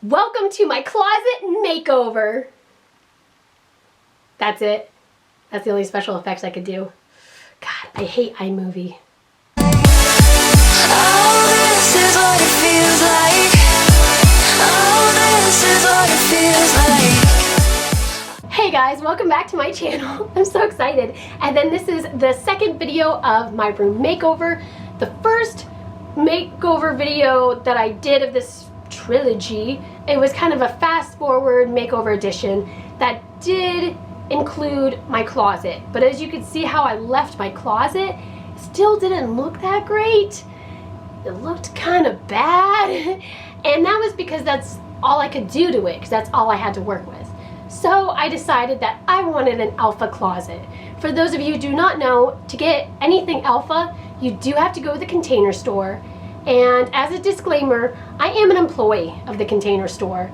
Welcome to my closet makeover. That's it. That's the only special effects I could do. God, I hate iMovie. Oh, this is what it feels like. Oh, this is what it feels like. Hey guys, welcome back to my channel. I'm so excited. And then this is the second video of my room makeover. The first makeover video that I did of this trilogy, it was kind of a fast forward makeover edition that did include my closet. But as you can see how I left my closet, it still didn't look that great. It looked kind of bad. And that was because that's all I could do to it, because that's all I had to work with. So I decided that I wanted an elfa closet. For those of you who do not know, to get anything elfa, you do have to go to the Container Store. And as a disclaimer, I am an employee of the Container Store.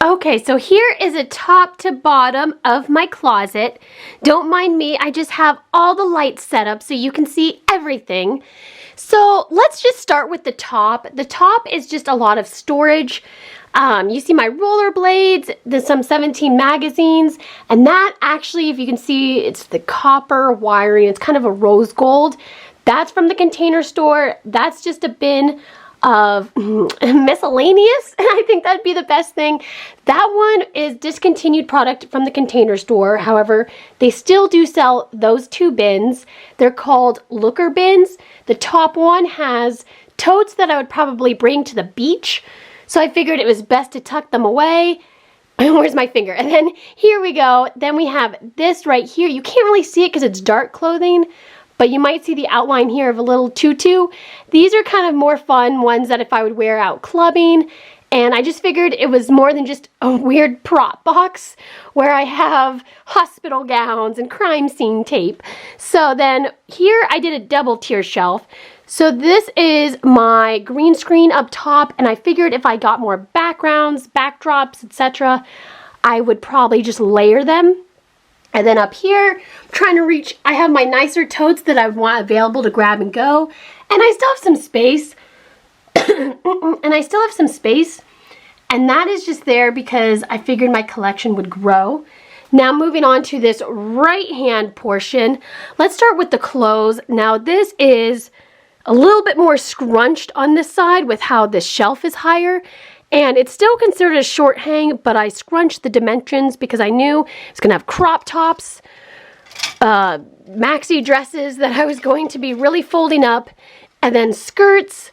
Okay, so here is a top to bottom of my closet. Don't mind me, I just have all the lights set up so you can see everything. So let's just start with the top. The top is just a lot of storage. You see my rollerblades, there's some 17 magazines, and that actually, if you can see, it's the copper wiring. It's kind of a rose gold. That's from the Container Store. That's just a bin of miscellaneous. I think that'd be the best thing. That one is discontinued product from the Container Store. However, they still do sell those two bins. They're called looker bins. The top one has totes that I would probably bring to the beach. So I figured it was best to tuck them away. Where's my finger? And then here we go. Then we have this right here. You can't really see it because it's dark clothing, but you might see the outline here of a little tutu. These are kind of more fun ones that if I would wear out clubbing. And I just figured it was more than just a weird prop box where I have hospital gowns and crime scene tape. So then here I did a double tier shelf. So this is my green screen up top, and I figured if I got more backgrounds, backdrops, etc., I would probably just layer them. And then up here, I'm trying to reach, I have my nicer totes that I want available to grab and go. And I still have some space. And that is just there because I figured my collection would grow. Now moving on to this right hand portion, let's start with the clothes. Now this is a little bit more scrunched on this side with how the shelf is higher. And it's still considered a short hang, but I scrunched the dimensions because I knew it's gonna have crop tops, maxi dresses that I was going to be really folding up, and then skirts.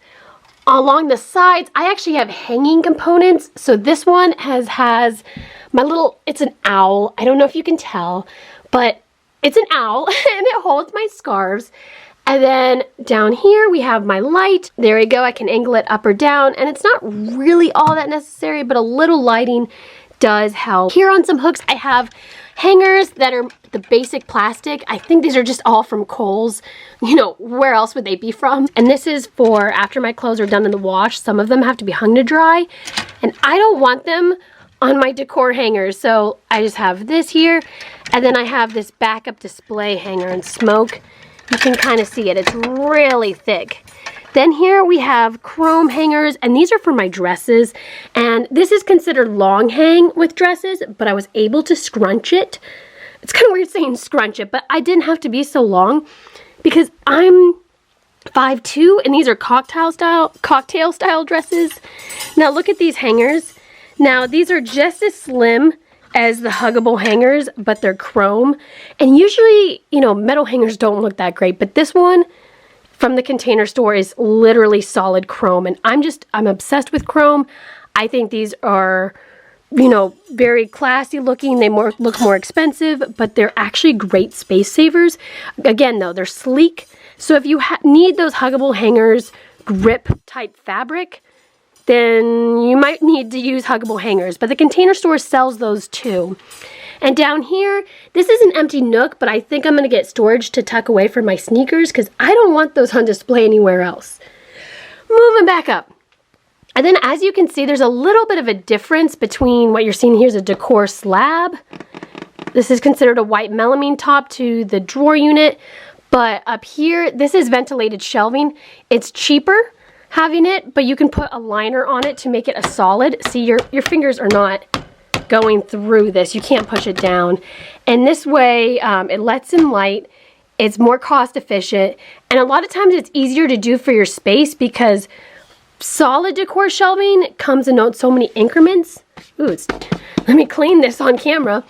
Along the sides, I actually have hanging components. So this one has my little, it's an owl. I don't know if you can tell, but it's an owl and it holds my scarves. And then down here we have my light. There we go. I can angle it up or down, and it's not really all that necessary, but a little lighting does help. Here on some hooks, I have hangers that are the basic plastic. I think these are just all from Kohl's. You know, where else would they be from? And this is for after my clothes are done in the wash. Some of them have to be hung to dry, and I don't want them on my decor hangers. So I just have this here, and then I have this backup display hanger in smoke. You can kind of see it. It's really thick. Then here we have chrome hangers, and these are for my dresses. And this is considered long hang with dresses, but I was able to scrunch it. It's kind of weird saying scrunch it, but I didn't have to be so long because I'm 5'2", and these are cocktail style dresses. Now look at these hangers. Now these are just as slim as the huggable hangers, but they're chrome. And usually, you know, metal hangers don't look that great, but this one from the Container Store is literally solid chrome, and I'm obsessed with chrome. I think these are, you know, very classy looking. They look more expensive, but they're actually great space savers. Again though, they're sleek. So if you need those huggable hangers, grip type fabric, then you might need to use huggable hangers, but the Container Store sells those too. And down here, this is an empty nook, but I think I'm gonna get storage to tuck away for my sneakers because I don't want those on display anywhere else. Moving back up. And then as you can see, there's a little bit of a difference between what you're seeing here is a decor slab. This is considered a white melamine top to the drawer unit, but up here, this is ventilated shelving. It's cheaper having it, but you can put a liner on it to make it a solid. See, your fingers are not going through this. You can't push it down. And this way, it lets in light. It's more cost efficient. And a lot of times it's easier to do for your space because solid decor shelving comes in so many increments. Ooh, let me clean this on camera.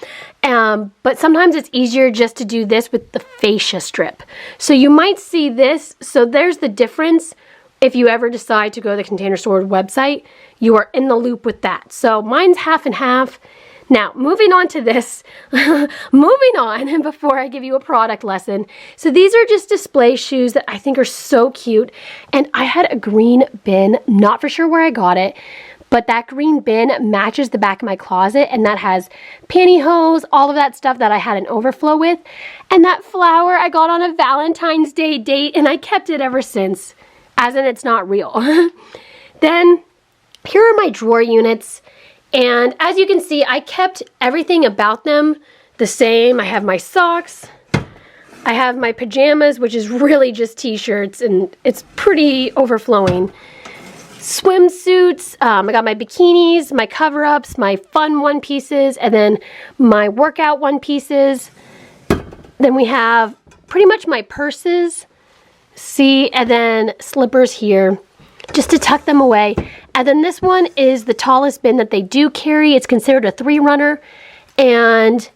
But sometimes it's easier just to do this with the fascia strip. So you might see this. So there's the difference. If you ever decide to go to the Container Store website, you are in the loop with that. So mine's half and half. Now, moving on to this, moving on before I give you a product lesson. So these are just display shoes that I think are so cute. And I had a green bin, not for sure where I got it, but that green bin matches the back of my closet, and that has pantyhose, all of that stuff that I had an overflow with. And that flower I got on a Valentine's Day date, and I kept it ever since. As in, it's not real. Then here are my drawer units, and as you can see, I kept everything about them the same. I have my socks, I have my pajamas, which is really just t-shirts, and it's pretty overflowing. Swimsuits, I got my bikinis, my cover-ups, my fun one pieces, and then my workout one pieces. Then we have pretty much my purses. See, and then slippers here just to tuck them away. And then this one is the tallest bin that they do carry. It's considered a 3-runner, and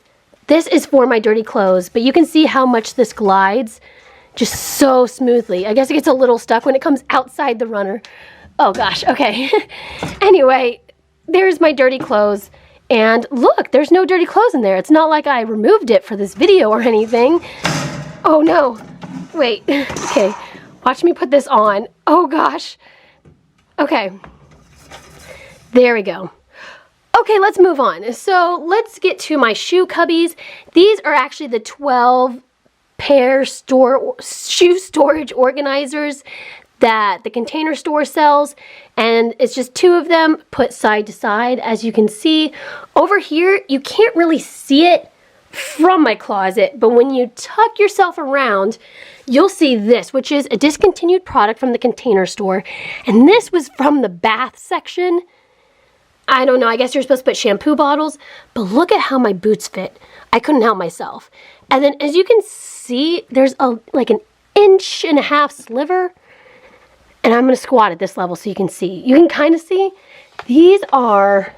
this is for my dirty clothes, but you can see how much this glides just so smoothly. I guess it gets a little stuck when it comes outside the runner. Oh gosh, okay. Anyway, there's my dirty clothes, and look, there's no dirty clothes in there. It's not like I removed it for this video or anything. Oh no. Wait, okay, watch me put this on. Oh gosh. Okay. There we go. Okay, let's move on. So let's get to my shoe cubbies. These are actually the 12 pair shoe storage organizers that the Container Store sells, and it's just 2 of them put side to side. As you can see over here, you can't really see it from my closet, but when you tuck yourself around, you'll see this, which is a discontinued product from the Container Store, and this was from the bath section. I don't know, I guess you're supposed to put shampoo bottles, but look at how my boots fit. I couldn't help myself. And then as you can see, there's like an 1.5 inch sliver, and I'm going to squat at this level so you can see. You can kind of see, these are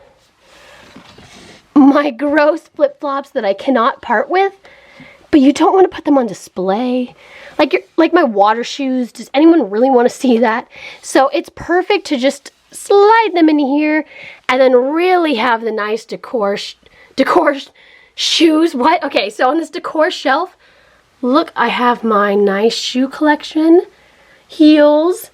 my gross flip-flops that I cannot part with, but you don't want to put them on display. Like my water shoes, does anyone really want to see that? So it's perfect to just slide them in here and then really have the nice decor shoes. What? Okay, so on this decor shelf, look, I have my nice shoe collection, heels,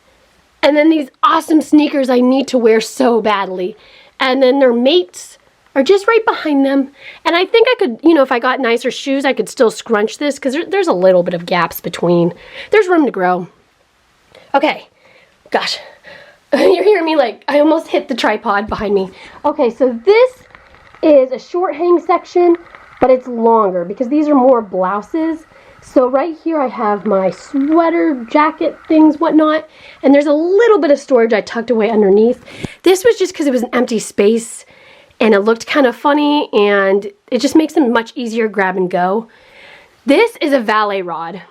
and then these awesome sneakers I need to wear so badly. And then their mates are just right behind them. And I think I could, you know, if I got nicer shoes, I could still scrunch this because there's a little bit of gaps between. There's room to grow. Okay, gosh. You're hearing me like, I almost hit the tripod behind me. Okay, so this is a short hang section, but it's longer because these are more blouses. So right here I have my sweater, jacket things, whatnot, and there's a little bit of storage I tucked away underneath. This was just because it was an empty space and it looked kind of funny, and it just makes them much easier grab and go. This is a valet rod.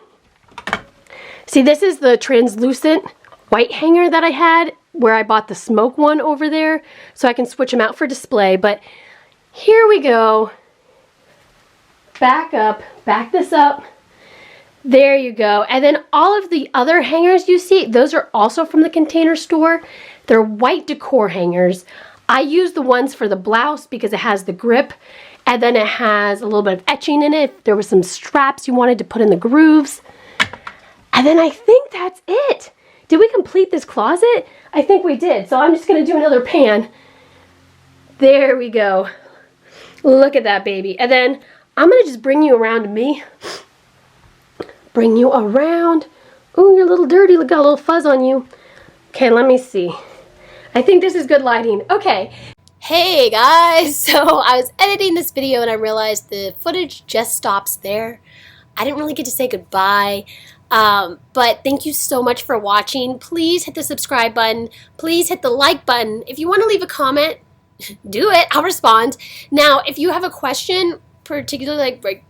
See, this is the translucent white hanger that I had where I bought the smoke one over there, so I can switch them out for display. But here we go. Back up, back this up. There you go. And then all of the other hangers you see, those are also from the Container Store. They're white decor hangers. I use the ones for the blouse because it has the grip, and then it has a little bit of etching in it. There was some straps you wanted to put in the grooves. And then I think that's it. Did we complete this closet? I think we did. So I'm just going to do another pan. There we go. Look at that, baby. And then I'm going to just bring you around to me. Bring you around. Ooh, you're a little dirty. Got a little fuzz on you. Okay, let me see. I think this is good lighting. Okay. Hey guys, so I was editing this video and I realized the footage just stops there. I didn't really get to say goodbye, but thank you so much for watching. Please hit the subscribe button. Please hit the like button. If you want to leave a comment, do it. I'll respond. Now, if you have a question, particularly like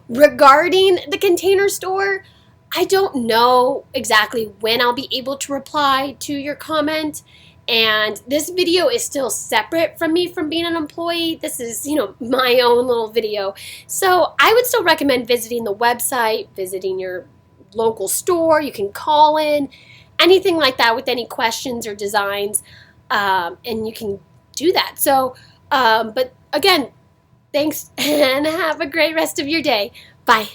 regarding the Container Store, I don't know exactly when I'll be able to reply to your comment, and this video is still separate from me from being an employee. This is, you know, my own little video. So I would still recommend visiting the website, visiting your local store. You can call in, anything like that with any questions or designs, and you can do that. So, but again, thanks and have a great rest of your day. Bye.